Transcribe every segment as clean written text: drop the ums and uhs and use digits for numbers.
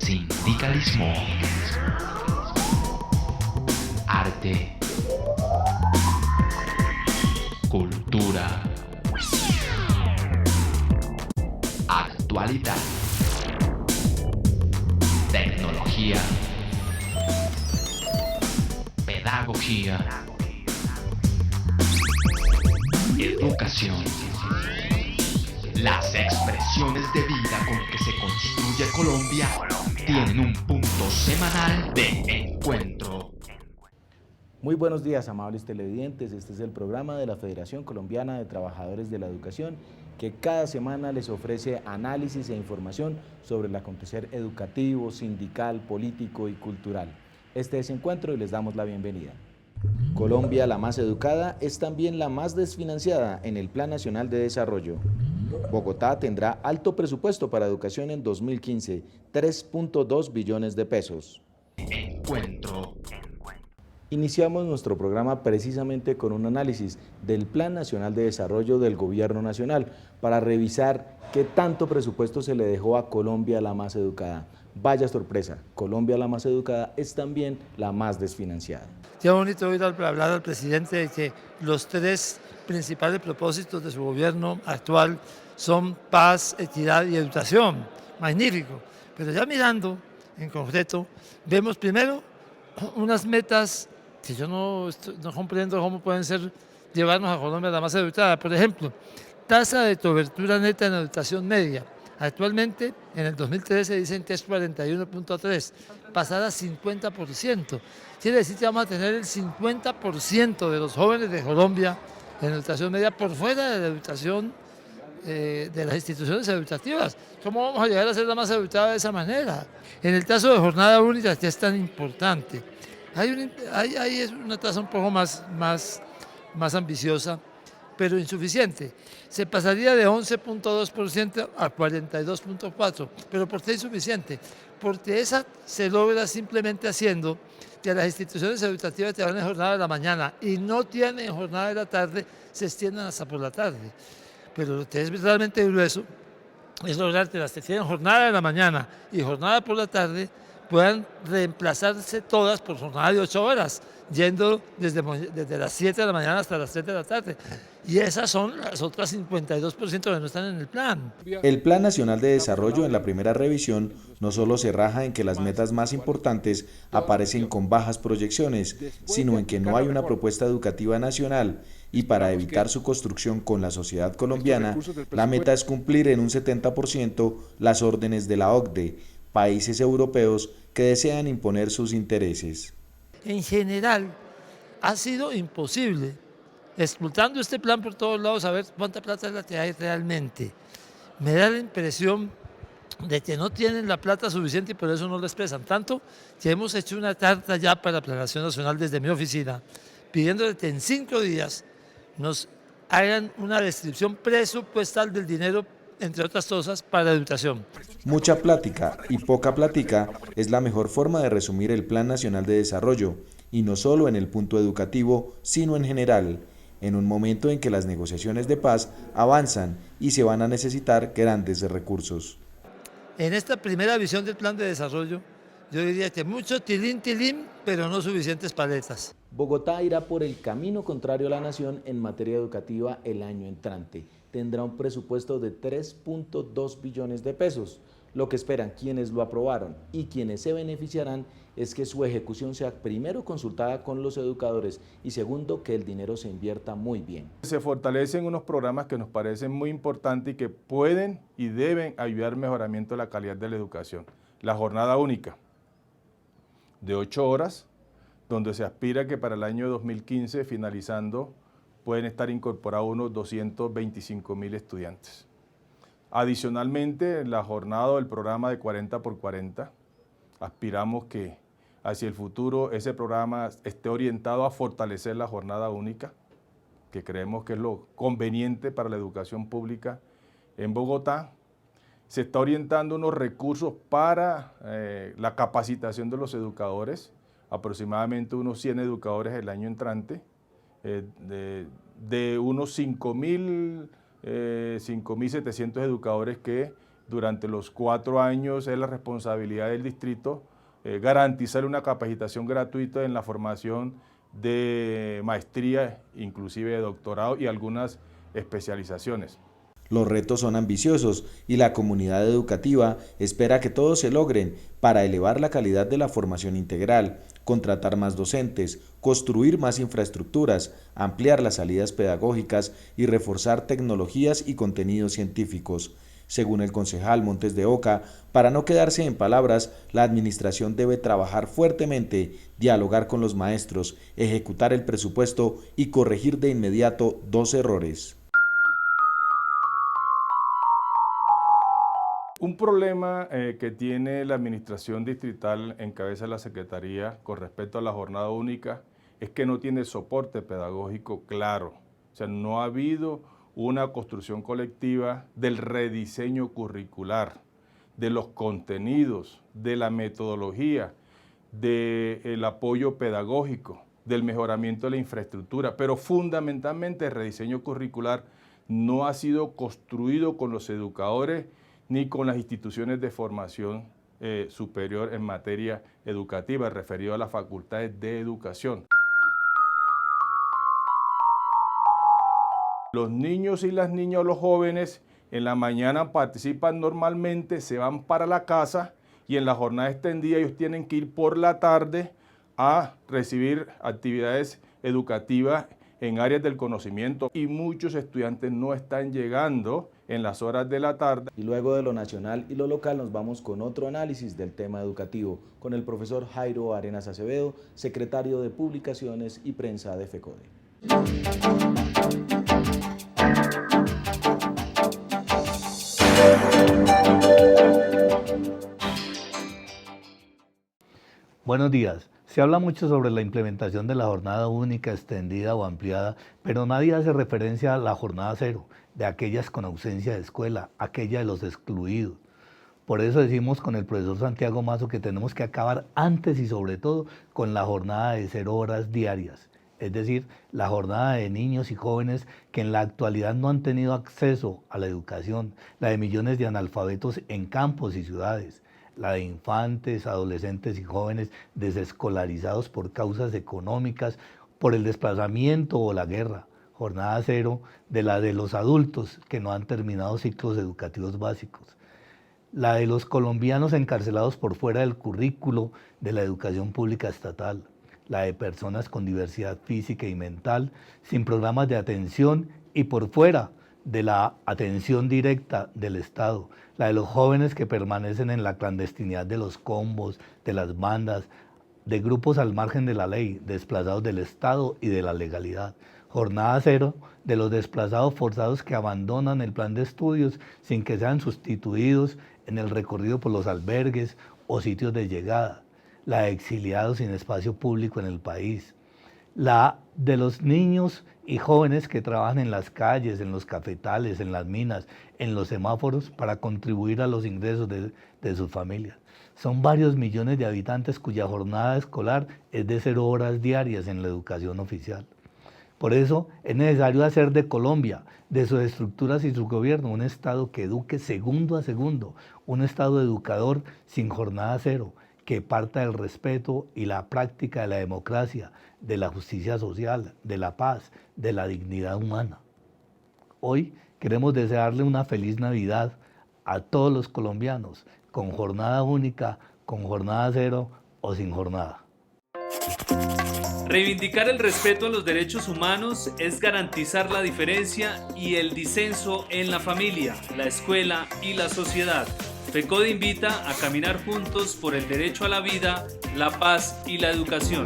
Sindicalismo, arte, cultura, actualidad, tecnología, pedagogía, educación. Las expresiones de vida con que se construye Colombia tienen un punto semanal de encuentro. Muy buenos días, amables televidentes. Este es el programa de la Federación Colombiana de Trabajadores de la Educación, que cada semana les ofrece análisis e información sobre el acontecer educativo, sindical, político y cultural. Este es Encuentro y les damos la bienvenida. Colombia, la más educada, es también la más desfinanciada en el Plan Nacional de Desarrollo. Bogotá tendrá alto presupuesto para educación en 2015, 3.2 billones de pesos. Encuentro. Iniciamos nuestro programa precisamente con un análisis del Plan Nacional de Desarrollo del Gobierno Nacional para revisar qué tanto presupuesto se le dejó a Colombia, la más educada. Vaya sorpresa, Colombia, la más educada, es también la más desfinanciada. Qué bonito oír hablar al presidente de que los tres principales propósitos de su gobierno actual son paz, equidad y educación. Magnífico. Pero ya mirando en concreto, vemos primero unas metas que yo no comprendo cómo pueden ser llevarnos a Colombia la más educada. Por ejemplo, tasa de cobertura neta en educación media. Actualmente, en el 2013 dicen que es 41.3, pasada a 50%. Quiere decir que vamos a tener el 50% de los jóvenes de Colombia en educación media por fuera de la educación de las instituciones educativas. ¿Cómo vamos a llegar a ser la más educada de esa manera? En el caso de jornada única, que es tan importante, hay es una tasa un poco más ambiciosa, pero insuficiente. Se pasaría de 11.2% a 42.4%. ¿Pero por qué insuficiente? Porque esa se logra simplemente haciendo que las instituciones educativas que van en jornada de la mañana y no tienen jornada de la tarde, se extiendan hasta por la tarde. Pero lo que es realmente grueso es lograr que las que tienen jornada de la mañana y jornada por la tarde puedan reemplazarse todas por jornada de 8 horas, yendo desde las 7 de la mañana hasta las 3 de la tarde. Y esas son las otras 52% que no están en el plan. El Plan Nacional de Desarrollo en la primera revisión no solo se raja en que las metas más importantes aparecen con bajas proyecciones, sino en que no hay una propuesta educativa nacional y para evitar su construcción con la sociedad colombiana, la meta es cumplir en un 70% las órdenes de la OCDE, países europeos que desean imponer sus intereses. En general, ha sido imposible, explotando este plan por todos lados, saber cuánta plata es la que hay realmente. Me da la impresión de que no tienen la plata suficiente y por eso no lo expresan. Tanto que hemos hecho una carta ya para la Planación Nacional desde mi oficina, pidiéndole que en 5 días nos hagan una descripción presupuestal del dinero, entre otras cosas, para la educación. Mucha plática y poca plática es la mejor forma de resumir el Plan Nacional de Desarrollo, y no solo en el punto educativo, sino en general, en un momento en que las negociaciones de paz avanzan y se van a necesitar grandes recursos. En esta primera visión del Plan de Desarrollo, yo diría que mucho tilín, pero no suficientes paletas. Bogotá irá por el camino contrario a la nación en materia educativa el año entrante. Tendrá un presupuesto de 3.2 billones de pesos. Lo que esperan quienes lo aprobaron y quienes se beneficiarán es que su ejecución sea primero consultada con los educadores y segundo, que el dinero se invierta muy bien. Se fortalecen unos programas que nos parecen muy importantes y que pueden y deben ayudar al mejoramiento de la calidad de la educación. La jornada única de 8 horas, donde se aspira que para el año 2015, finalizando, pueden estar incorporados unos 225.000 estudiantes. Adicionalmente, la jornada del programa de 40 por 40, aspiramos que hacia el futuro ese programa esté orientado a fortalecer la jornada única, que creemos que es lo conveniente para la educación pública en Bogotá. Se está orientando unos recursos para la capacitación de los educadores, aproximadamente unos 100 educadores el año entrante, de unos 5.700 educadores que durante los 4 años es la responsabilidad del distrito garantizar una capacitación gratuita en la formación de maestría, inclusive de doctorado y algunas especializaciones. Los retos son ambiciosos y la comunidad educativa espera que todos se logren para elevar la calidad de la formación integral, contratar más docentes, construir más infraestructuras, ampliar las salidas pedagógicas y reforzar tecnologías y contenidos científicos. Según el concejal Montes de Oca, para no quedarse en palabras, la administración debe trabajar fuertemente, dialogar con los maestros, ejecutar el presupuesto y corregir de inmediato 2 errores. Un problema que tiene la administración distrital en cabeza de la Secretaría con respecto a la jornada única es que no tiene soporte pedagógico claro. O sea, no ha habido una construcción colectiva del rediseño curricular, de los contenidos, de la metodología, del apoyo pedagógico, del mejoramiento de la infraestructura, pero fundamentalmente el rediseño curricular no ha sido construido con los educadores ni con las instituciones de formación superior en materia educativa, referido a las facultades de educación. Los niños y las niñas, los jóvenes, en la mañana participan normalmente, se van para la casa y en la jornada extendida ellos tienen que ir por la tarde a recibir actividades educativas en áreas del conocimiento y muchos estudiantes no están llegando en las horas de la tarde. Y luego de lo nacional y lo local nos vamos con otro análisis del tema educativo, con el profesor Jairo Arenas Acevedo, secretario de Publicaciones y Prensa de FECODE. Buenos días. Se habla mucho sobre la implementación de la jornada única, extendida o ampliada, pero nadie hace referencia a la jornada cero, de aquellas con ausencia de escuela, aquella de los excluidos. Por eso decimos con el profesor Santiago Mazo que tenemos que acabar antes y sobre todo con la jornada de 0 horas diarias, es decir, la jornada de niños y jóvenes que en la actualidad no han tenido acceso a la educación, la de millones de analfabetos en campos y ciudades, la de infantes, adolescentes y jóvenes desescolarizados por causas económicas, por el desplazamiento o la guerra. Jornada cero de la de los adultos que no han terminado ciclos educativos básicos. La de los colombianos encarcelados por fuera del currículo de la educación pública estatal. La de personas con diversidad física y mental, sin programas de atención y por fuera de la atención directa del Estado, la de los jóvenes que permanecen en la clandestinidad de los combos, de las bandas, de grupos al margen de la ley, desplazados del Estado y de la legalidad. Jornada cero de los desplazados forzados que abandonan el plan de estudios sin que sean sustituidos en el recorrido por los albergues o sitios de llegada. La de exiliados sin espacio público en el país. La de los niños y jóvenes que trabajan en las calles, en los cafetales, en las minas, en los semáforos para contribuir a los ingresos de sus familias. Son varios millones de habitantes cuya jornada escolar es de 0 horas diarias en la educación oficial. Por eso es necesario hacer de Colombia, de sus estructuras y su gobierno, un Estado que eduque segundo a segundo, un Estado educador sin jornada cero, que parta del respeto y la práctica de la democracia, de la justicia social, de la paz, de la dignidad humana. Hoy queremos desearle una feliz Navidad a todos los colombianos, con jornada única, con jornada cero o sin jornada. Reivindicar el respeto a los derechos humanos es garantizar la diferencia y el disenso en la familia, la escuela y la sociedad. FECODE invita a caminar juntos por el derecho a la vida, la paz y la educación.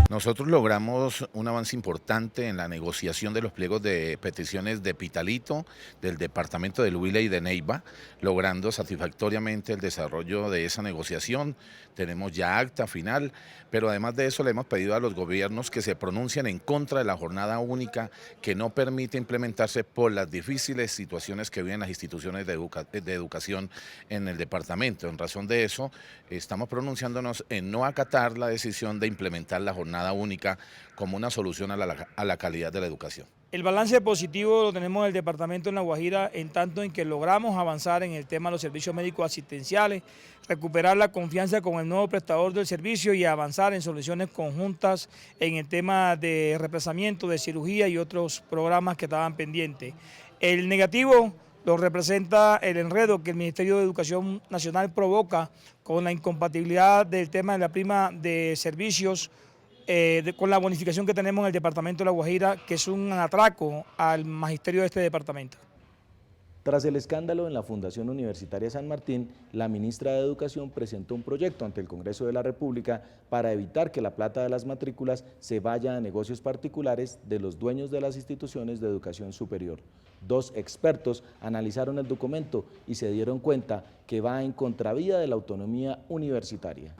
Nosotros logramos un avance importante en la negociación de los pliegos de peticiones de Pitalito, del departamento del Huila y de Neiva, logrando satisfactoriamente el desarrollo de esa negociación. Tenemos ya acta final, pero además de eso le hemos pedido a los gobiernos que se pronuncien en contra de la jornada única que no permite implementarse por las difíciles situaciones que viven las instituciones de educación en el departamento. En razón de eso, estamos pronunciándonos en no acatar la decisión de implementar la jornada jornada única como una solución a la calidad de la educación. El balance positivo lo tenemos en el departamento de La Guajira en tanto en que logramos avanzar en el tema de los servicios médicos asistenciales, recuperar la confianza con el nuevo prestador del servicio y avanzar en soluciones conjuntas en el tema de reemplazamiento, de cirugía y otros programas que estaban pendientes. El negativo lo representa el enredo que el Ministerio de Educación Nacional provoca con la incompatibilidad del tema de la prima de servicios con la bonificación que tenemos en el departamento de La Guajira, que es un atraco al magisterio de este departamento. Tras el escándalo en la Fundación Universitaria San Martín, la ministra de Educación presentó un proyecto ante el Congreso de la República para evitar que la plata de las matrículas se vaya a negocios particulares de los dueños de las instituciones de educación superior. 2 expertos analizaron el documento y se dieron cuenta que va en contravía de la autonomía universitaria.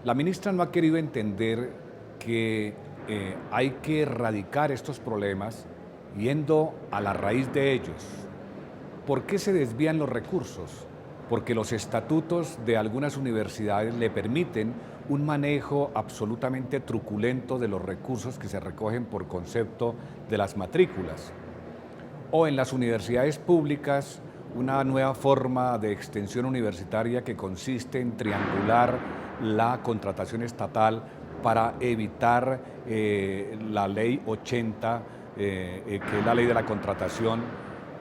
La ministra no ha querido entender que hay que erradicar estos problemas yendo a la raíz de ellos. ¿Por qué se desvían los recursos? Porque los estatutos de algunas universidades le permiten un manejo absolutamente truculento de los recursos que se recogen por concepto de las matrículas. O en las universidades públicas, una nueva forma de extensión universitaria que consiste en triangular la contratación estatal para evitar la ley 80, que es la ley de la contratación,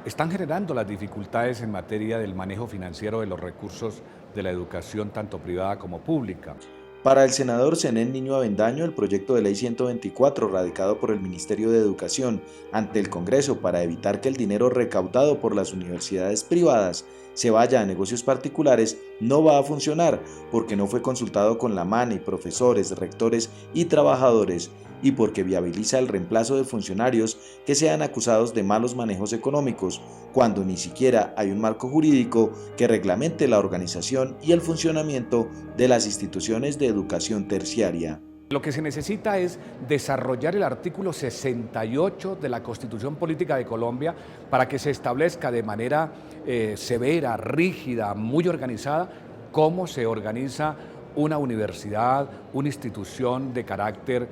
están generando las dificultades en materia del manejo financiero de los recursos de la educación, tanto privada como pública. Para el senador Zenén Niño Avendaño, el proyecto de ley 124, radicado por el Ministerio de Educación ante el Congreso para evitar que el dinero recaudado por las universidades privadas se vaya a negocios particulares, no va a funcionar porque no fue consultado con la MANE, profesores, rectores y trabajadores, y porque viabiliza el reemplazo de funcionarios que sean acusados de malos manejos económicos, cuando ni siquiera hay un marco jurídico que reglamente la organización y el funcionamiento de las instituciones de educación terciaria. Lo que se necesita es desarrollar el artículo 68 de la Constitución Política de Colombia para que se establezca de manera severa, rígida, muy organizada, cómo se organiza una universidad, una institución de carácter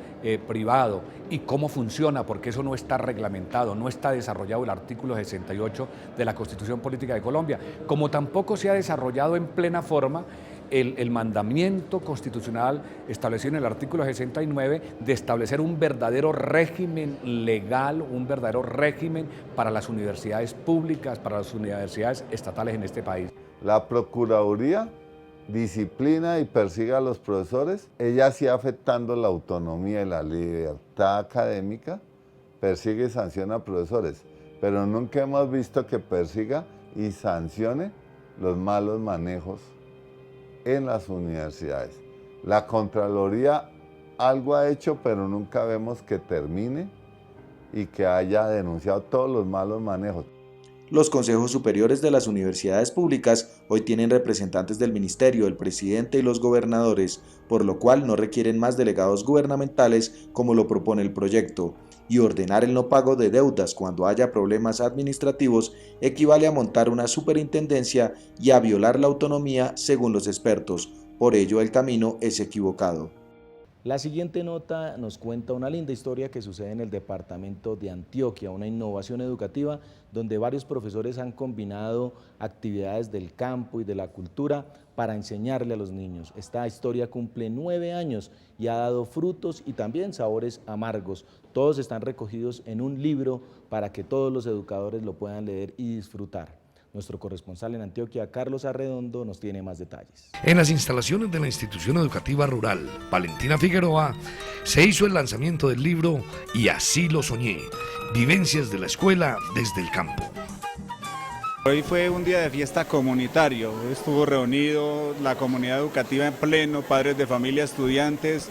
privado y cómo funciona, porque eso no está reglamentado, no está desarrollado el artículo 68 de la Constitución Política de Colombia, como tampoco se ha desarrollado en plena forma el mandamiento constitucional establecido en el artículo 69 de establecer un verdadero régimen legal, un verdadero régimen para las universidades públicas, para las universidades estatales en este país. La Procuraduría disciplina y persigue a los profesores, ella sí afectando la autonomía y la libertad académica, persigue y sanciona a profesores, pero nunca hemos visto que persiga y sancione los malos manejos en las universidades. La Contraloría algo ha hecho, pero nunca vemos que termine y que haya denunciado todos los malos manejos. Los consejos superiores de las universidades públicas hoy tienen representantes del ministerio, el presidente y los gobernadores, por lo cual no requieren más delegados gubernamentales como lo propone el proyecto, y ordenar el no pago de deudas cuando haya problemas administrativos equivale a montar una superintendencia y a violar la autonomía según los expertos. Por ello el camino es equivocado. La siguiente nota nos cuenta una linda historia que sucede en el departamento de Antioquia, una innovación educativa donde varios profesores han combinado actividades del campo y de la cultura para enseñarle a los niños. Esta historia cumple 9 años y ha dado frutos y también sabores amargos. Todos están recogidos en un libro para que todos los educadores lo puedan leer y disfrutar. Nuestro corresponsal en Antioquia, Carlos Arredondo, nos tiene más detalles. En las instalaciones de la Institución Educativa Rural Valentina Figueroa se hizo el lanzamiento del libro Y así lo soñé, vivencias de la escuela desde el campo. Hoy fue un día de fiesta comunitario, estuvo reunido la comunidad educativa en pleno, padres de familia, estudiantes,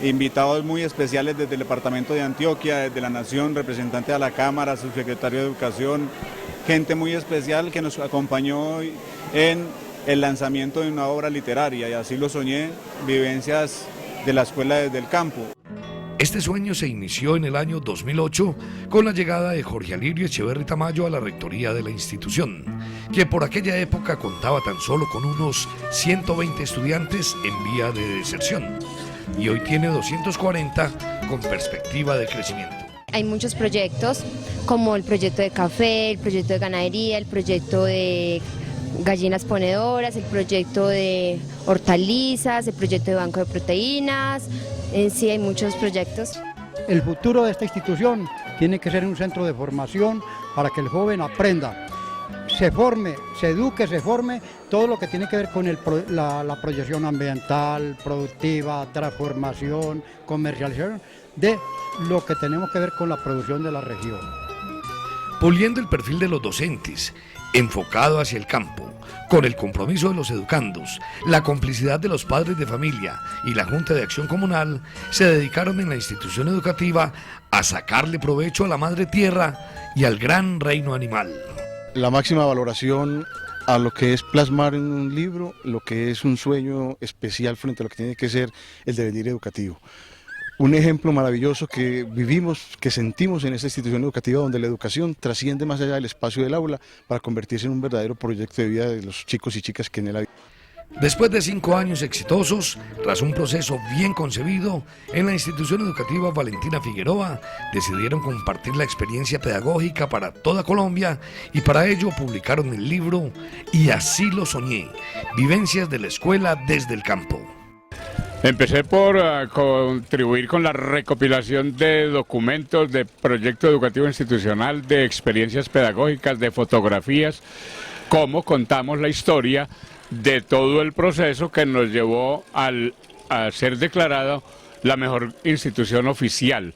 invitados muy especiales desde el departamento de Antioquia, desde la Nación, representante de la Cámara, subsecretario de Educación, gente muy especial que nos acompañó en el lanzamiento de una obra literaria, y así lo soñé, vivencias de la escuela desde el campo. Este sueño se inició en el año 2008 con la llegada de Jorge Alirio Echeverri Tamayo a la rectoría de la institución, que por aquella época contaba tan solo con unos 120 estudiantes en vía de deserción. y hoy tiene 240 con perspectiva de crecimiento. Hay muchos proyectos, como el proyecto de café, el proyecto de ganadería, el proyecto de gallinas ponedoras, el proyecto de hortalizas, el proyecto de banco de proteínas. En sí hay muchos proyectos. El futuro de esta institución tiene que ser un centro de formación para que el joven aprenda, se forme, se eduque, se forme, todo lo que tiene que ver con la proyección ambiental, productiva, transformación, comercialización, de lo que tenemos que ver con la producción de la región. Puliendo el perfil de los docentes, enfocado hacia el campo, con el compromiso de los educandos, la complicidad de los padres de familia y la Junta de Acción Comunal, se dedicaron en la institución educativa a sacarle provecho a la madre tierra y al gran reino animal. La máxima valoración a lo que es plasmar en un libro, lo que es un sueño especial frente a lo que tiene que ser el devenir educativo. Un ejemplo maravilloso que vivimos, que sentimos en esta institución educativa, donde la educación trasciende más allá del espacio del aula para convertirse en un verdadero proyecto de vida de los chicos y chicas que en él habitan. Después de 5 años exitosos, tras un proceso bien concebido, en la institución educativa Valentina Figueroa decidieron compartir la experiencia pedagógica para toda Colombia y para ello publicaron el libro Y así lo soñé, vivencias de la escuela desde el campo. Empecé por contribuir con la recopilación de documentos de proyecto educativo institucional, de experiencias pedagógicas, de fotografías, cómo contamos la historia de todo el proceso que nos llevó a ser declarado la mejor institución oficial.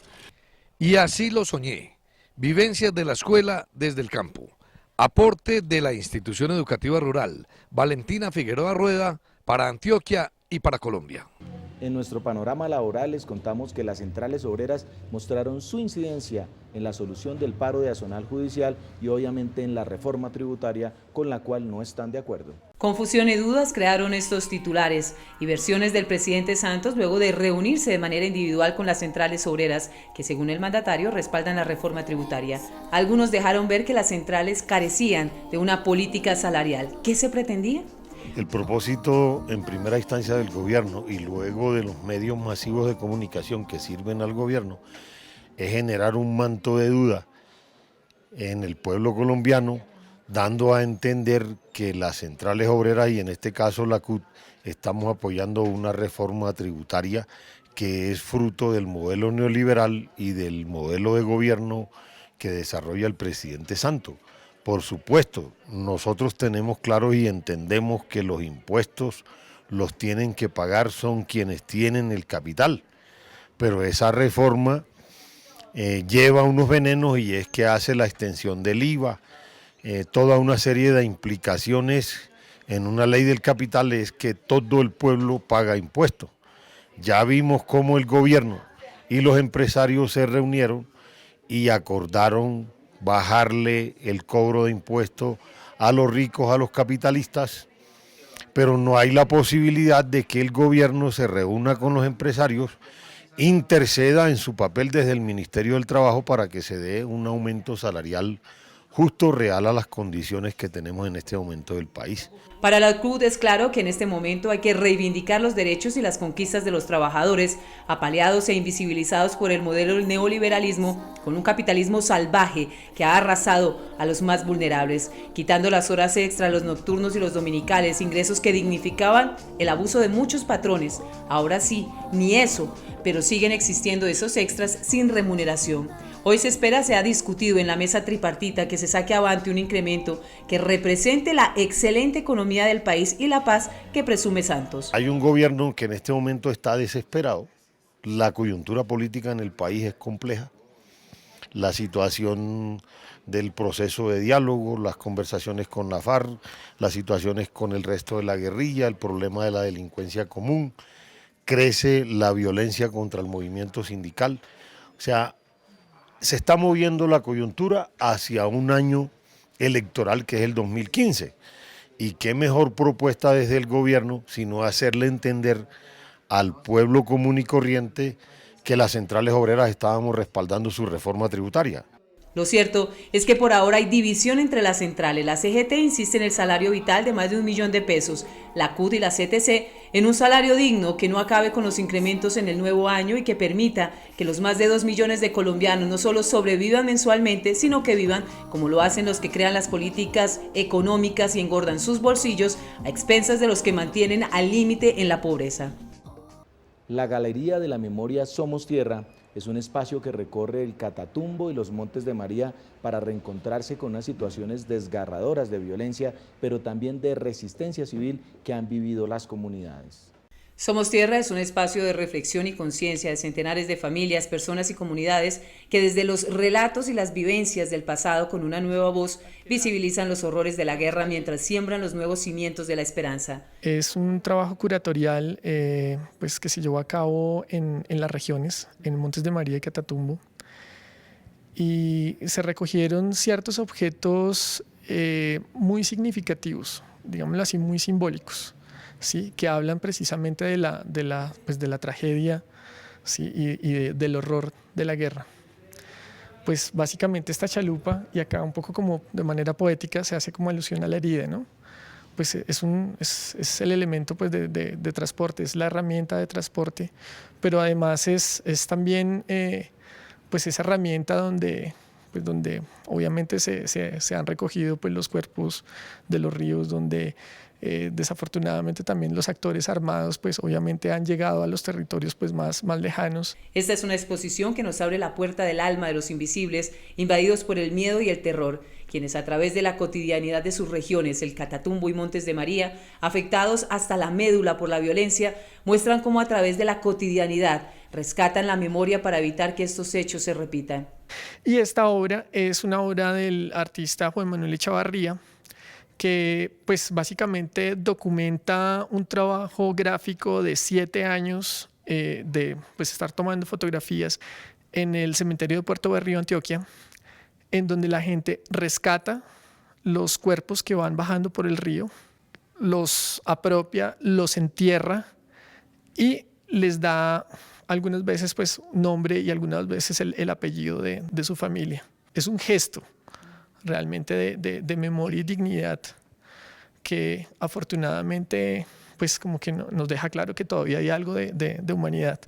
Y así lo soñé, vivencias de la escuela desde el campo. Aporte de la institución educativa rural Valentina Figueroa Rueda para Antioquia y para Colombia. En nuestro panorama laboral les contamos que las centrales obreras mostraron su incidencia en la solución del paro de Azonal Judicial y obviamente en la reforma tributaria con la cual no están de acuerdo. Confusión y dudas crearon estos titulares y versiones del presidente Santos luego de reunirse de manera individual con las centrales obreras que, según el mandatario, respaldan la reforma tributaria. Algunos dejaron ver que las centrales carecían de una política salarial. ¿Qué se pretendía? El propósito en primera instancia del gobierno y luego de los medios masivos de comunicación que sirven al gobierno es generar un manto de duda en el pueblo colombiano, dando a entender que las centrales obreras y en este caso la CUT estamos apoyando una reforma tributaria que es fruto del modelo neoliberal y del modelo de gobierno que desarrolla el presidente Santos. Por supuesto, nosotros tenemos claro y entendemos que los impuestos los tienen que pagar son quienes tienen el capital, pero esa reforma lleva unos venenos y es que hace la extensión del IVA, toda una serie de implicaciones en una ley del capital es que todo el pueblo paga impuestos. Ya vimos cómo el gobierno y los empresarios se reunieron y acordaron bajarle el cobro de impuestos a los ricos, a los capitalistas, pero no hay la posibilidad de que el gobierno se reúna con los empresarios, interceda en su papel desde el Ministerio del Trabajo para que se dé un aumento salarial justo, real a las condiciones que tenemos en este momento del país. Para la CUT es claro que en este momento hay que reivindicar los derechos y las conquistas de los trabajadores, apaleados e invisibilizados por el modelo del neoliberalismo, con un capitalismo salvaje que ha arrasado a los más vulnerables, quitando las horas extra, los nocturnos y los dominicales, ingresos que dignificaban el abuso de muchos patrones. Ahora sí, ni eso, pero siguen existiendo esos extras sin remuneración. Hoy se espera sea discutido en la mesa tripartita que se saque avante un incremento que represente la excelente economía del país y la paz que presume Santos. Hay un gobierno que en este momento está desesperado, la coyuntura política en el país es compleja, la situación del proceso de diálogo, las conversaciones con la FARC, las situaciones con el resto de la guerrilla, el problema de la delincuencia común, crece la violencia contra el movimiento sindical, o sea, se está moviendo la coyuntura hacia un año electoral que es el 2015. Y qué mejor propuesta desde el gobierno sino hacerle entender al pueblo común y corriente que las centrales obreras estábamos respaldando su reforma tributaria. Lo cierto es que por ahora hay división entre las centrales. La CGT insiste en el salario vital de más de 1 millón de pesos, la CUT y la CTC en un salario digno que no acabe con los incrementos en el nuevo año y que permita que los más de 2 millones de colombianos no solo sobrevivan mensualmente, sino que vivan como lo hacen los que crean las políticas económicas y engordan sus bolsillos a expensas de los que mantienen al límite en la pobreza. La Galería de la Memoria Somos Tierra es un espacio que recorre el Catatumbo y los Montes de María para reencontrarse con unas situaciones desgarradoras de violencia, pero también de resistencia civil que han vivido las comunidades. Somos Tierra es un espacio de reflexión y conciencia de centenares de familias, personas y comunidades que desde los relatos y las vivencias del pasado con una nueva voz visibilizan los horrores de la guerra mientras siembran los nuevos cimientos de la esperanza. Es un trabajo curatorial pues que se llevó a cabo en las regiones, en Montes de María y Catatumbo, y se recogieron ciertos objetos muy significativos, digámoslo así, muy simbólicos. ¿Sí? Que hablan precisamente de la tragedia, ¿sí? y del horror de la guerra. Pues básicamente esta chalupa, y acá un poco como de manera poética se hace como alusión a la herida, ¿no? Pues es el elemento pues de transporte, es la herramienta de transporte, pero además es también pues esa herramienta donde obviamente se han recogido pues los cuerpos de los ríos, donde desafortunadamente también los actores armados pues obviamente han llegado a los territorios pues más lejanos. Esta es una exposición que nos abre la puerta del alma de los invisibles, invadidos por el miedo y el terror, quienes a través de la cotidianidad de sus regiones, el Catatumbo y Montes de María, afectados hasta la médula por la violencia, muestran cómo a través de la cotidianidad rescatan la memoria para evitar que estos hechos se repitan. Y esta obra es una obra del artista Juan Manuel Echavarría, que pues básicamente documenta un trabajo gráfico de 7 años de pues estar tomando fotografías en el cementerio de Puerto Berrío, Antioquia, en donde la gente rescata los cuerpos que van bajando por el río, los apropia, los entierra y les da algunas veces pues nombre y algunas veces el apellido de su familia. Es un gesto realmente de memoria y dignidad que afortunadamente pues como que nos deja claro que todavía hay algo de humanidad.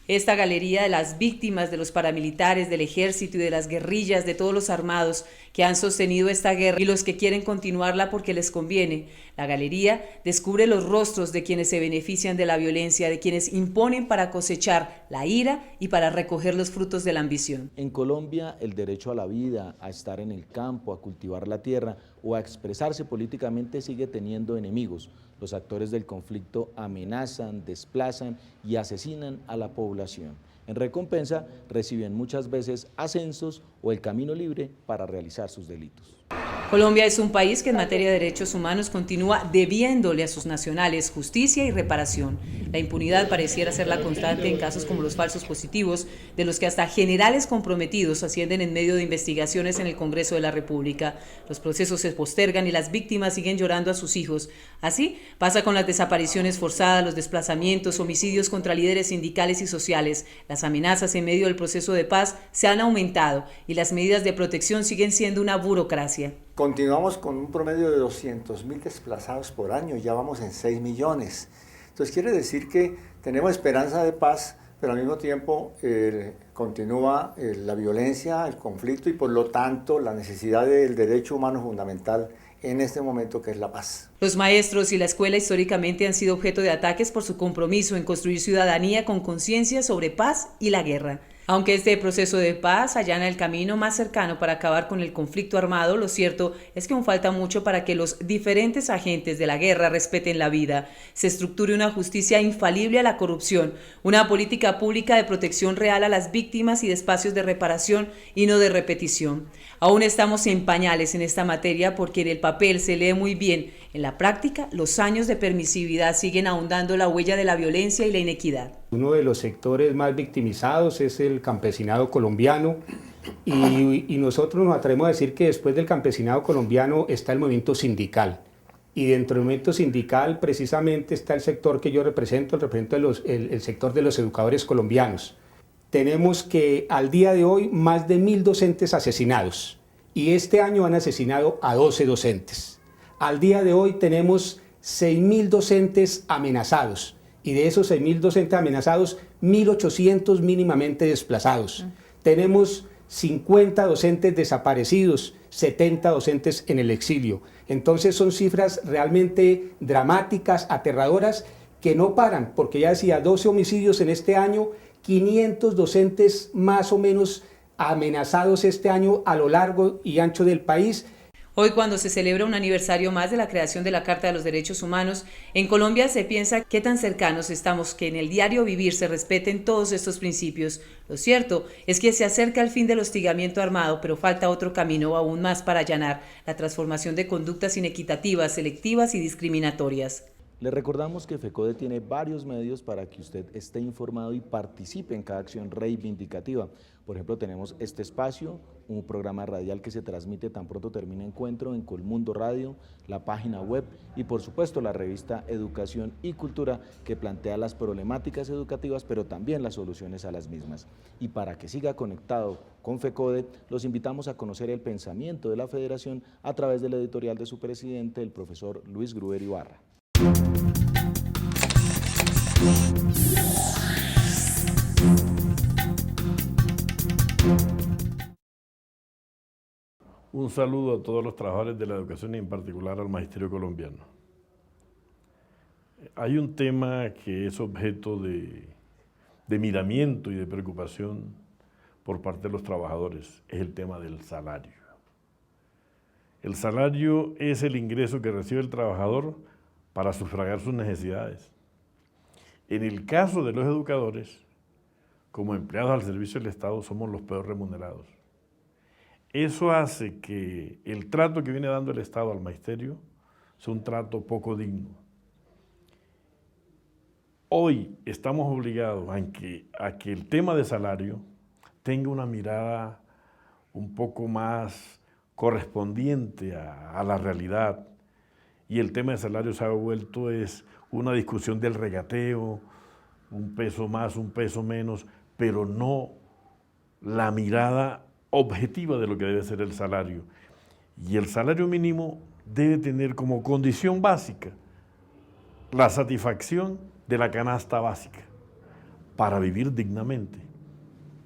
Esta galería de las víctimas de los paramilitares, del ejército y de las guerrillas, de todos los armados que han sostenido esta guerra y los que quieren continuarla porque les conviene. La galería descubre los rostros de quienes se benefician de la violencia, de quienes imponen para cosechar la ira y para recoger los frutos de la ambición. En Colombia, el derecho a la vida, a estar en el campo, a cultivar la tierra o a expresarse políticamente sigue teniendo enemigos. Los actores del conflicto amenazan, desplazan y asesinan a la población. En recompensa, reciben muchas veces ascensos o el camino libre para realizar sus delitos. Colombia es un país que en materia de derechos humanos continúa debiéndole a sus nacionales justicia y reparación. La impunidad pareciera ser la constante en casos como los falsos positivos, de los que hasta generales comprometidos ascienden en medio de investigaciones en el Congreso de la República. Los procesos se postergan y las víctimas siguen llorando a sus hijos. Así pasa con las desapariciones forzadas, los desplazamientos, homicidios contra líderes sindicales y sociales. Las amenazas en medio del proceso de paz se han aumentado y las medidas de protección siguen siendo una burocracia. Continuamos con un promedio de 200.000 desplazados por año, ya vamos en 6 millones. Entonces quiere decir que tenemos esperanza de paz, pero al mismo tiempo continúa la violencia, el conflicto y por lo tanto la necesidad del derecho humano fundamental en este momento, que es la paz. Los maestros y la escuela históricamente han sido objeto de ataques por su compromiso en construir ciudadanía con conciencia sobre paz y la guerra. Aunque este proceso de paz allana el camino más cercano para acabar con el conflicto armado, lo cierto es que aún falta mucho para que los diferentes agentes de la guerra respeten la vida, se estructure una justicia infalible a la corrupción, una política pública de protección real a las víctimas y de espacios de reparación y no de repetición. Aún estamos en pañales en esta materia porque en el papel se lee muy bien, en la práctica los años de permisividad siguen ahondando la huella de la violencia y la inequidad. Uno de los sectores más victimizados es el campesinado colombiano y nosotros nos atrevemos a decir que después del campesinado colombiano está el movimiento sindical y dentro del movimiento sindical precisamente está el sector que yo represento, el sector de los educadores colombianos. tenemos que al día de hoy más de 1000 docentes asesinados y este año han asesinado a 12 docentes. Al día de hoy tenemos 6000 docentes amenazados y de esos 6000 docentes amenazados, 1800 mínimamente desplazados. Tenemos 50 docentes desaparecidos, 70 docentes en el exilio. Entonces son cifras realmente dramáticas, aterradoras, que no paran, porque ya decía, 12 homicidios en este año, 500 docentes más o menos amenazados este año a lo largo y ancho del país. Hoy, cuando se celebra un aniversario más de la creación de la Carta de los Derechos Humanos, en Colombia se piensa qué tan cercanos estamos que en el diario vivir se respeten todos estos principios. Lo cierto es que se acerca el fin del hostigamiento armado, pero falta otro camino aún más para allanar la transformación de conductas inequitativas, selectivas y discriminatorias. Le recordamos que FECODE tiene varios medios para que usted esté informado y participe en cada acción reivindicativa. Por ejemplo, tenemos este espacio, un programa radial que se transmite tan pronto termina Encuentro en Colmundo Radio, la página web y por supuesto la revista Educación y Cultura, que plantea las problemáticas educativas pero también las soluciones a las mismas. Y para que siga conectado con FECODE, los invitamos a conocer el pensamiento de la Federación a través del editorial de su presidente, el profesor Luis Gruber Ibarra. Un saludo a todos los trabajadores de la educación y en particular al magisterio colombiano. Hay un tema que es objeto de miramiento y de preocupación por parte de los trabajadores, es el tema del salario. El salario es el ingreso que recibe el trabajador para sufragar sus necesidades. En el caso de los educadores, como empleados al servicio del Estado, somos los peor remunerados. Eso hace que el trato que viene dando el Estado al magisterio sea un trato poco digno. Hoy estamos obligados a que el tema de salario tenga una mirada un poco más correspondiente a la realidad, y el tema de salario se ha vuelto una discusión del regateo, un peso más, un peso menos, pero no la mirada objetiva de lo que debe ser el salario. Y el salario mínimo debe tener como condición básica la satisfacción de la canasta básica para vivir dignamente,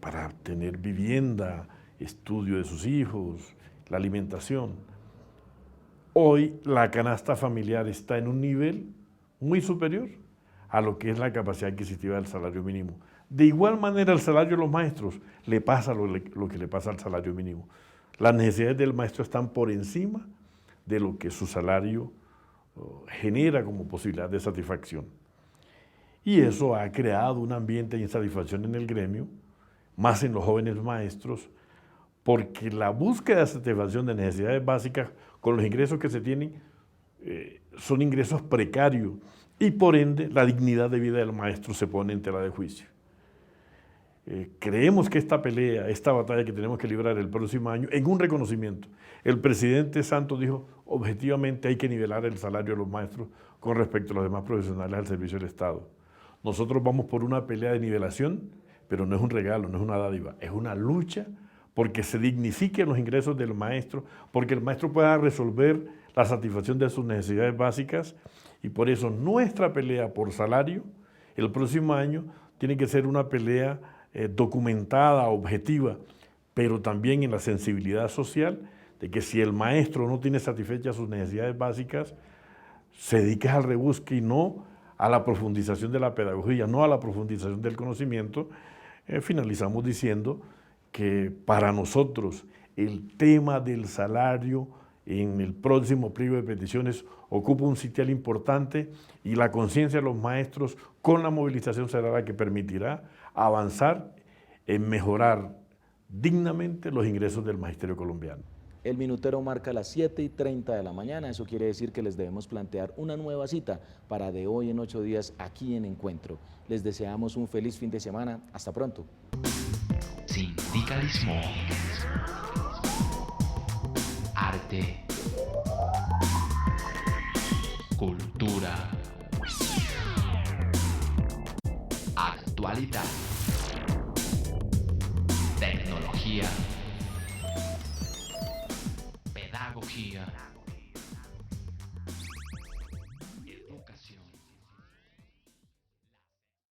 para tener vivienda, estudio de sus hijos, la alimentación. Hoy la canasta familiar está en un nivel muy superior a lo que es la capacidad adquisitiva del salario mínimo. De igual manera, el salario de los maestros le pasa lo que le pasa al salario mínimo. Las necesidades del maestro están por encima de lo que su salario genera como posibilidad de satisfacción. Y eso ha creado un ambiente de insatisfacción en el gremio, más en los jóvenes maestros, porque la búsqueda de satisfacción de necesidades básicas con los ingresos que se tienen son ingresos precarios y por ende la dignidad de vida del maestro se pone en tela de juicio. Creemos que esta pelea, esta batalla que tenemos que librar el próximo año, en un reconocimiento. El presidente Santos dijo, objetivamente hay que nivelar el salario de los maestros con respecto a los demás profesionales al servicio del Estado. Nosotros vamos por una pelea de nivelación, pero no es un regalo, no es una dádiva, es una lucha porque se dignifiquen los ingresos del maestro, porque el maestro pueda resolver la satisfacción de sus necesidades básicas, y por eso nuestra pelea por salario el próximo año tiene que ser una pelea documentada, objetiva, pero también en la sensibilidad social de que si el maestro no tiene satisfechas sus necesidades básicas, se dedique al rebusque y no a la profundización de la pedagogía, no a la profundización del conocimiento. Finalizamos diciendo que para nosotros el tema del salario en el próximo pliego de peticiones ocupa un sitial importante y la conciencia de los maestros con la movilización será la que permitirá avanzar en mejorar dignamente los ingresos del magisterio colombiano. El minutero marca las 7:30 de la mañana, eso quiere decir que les debemos plantear una nueva cita para de hoy en 8 días aquí en Encuentro. Les deseamos un feliz fin de semana, hasta pronto. Sindicalismo, arte, cultura, actualidad. tecnología, pedagogía.